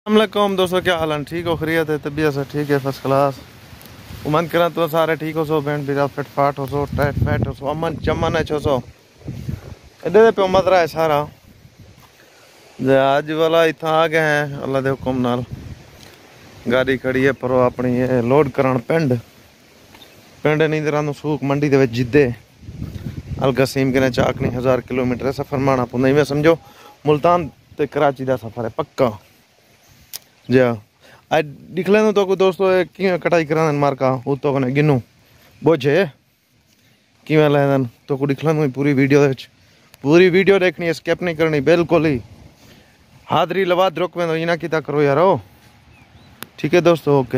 अस्सलाम दोस्तों, क्या हाल है? ठीक हो? खैरियत है? तबीयत से ठीक है? First class. उम्मीद करा तो सारे ठीक हो सो, बैंड भी फिट फाट हो सो, टाइट फैट हो सो, अमन चमन है सो एडे पे मत रहा है सारा। आज वाला इतना आ गए हैं अल्लाह दे हुक्म नाल। गाड़ी खड़ी है पर अपनी ये लोड करान पिंड नींदरा सूक मंडी दे विच जिद्दे अलगसीम के चाक नहीं 1000 किलोमीटर सफर माना पौंदा। इवें समझो मुल्तान ते कराची का सफर है पक्का। जी आज दिख लें तो दोस्तों कि कटाई करा मार्का वो तो गिनू बोझे कि लें तो दिख लें पूरी वीडियो देखनी, स्किप नहीं करनी बिल्कुल ही। हादरी लवाद रोक में तो इना किता करो यारो। ठीक है दोस्तों, ओके।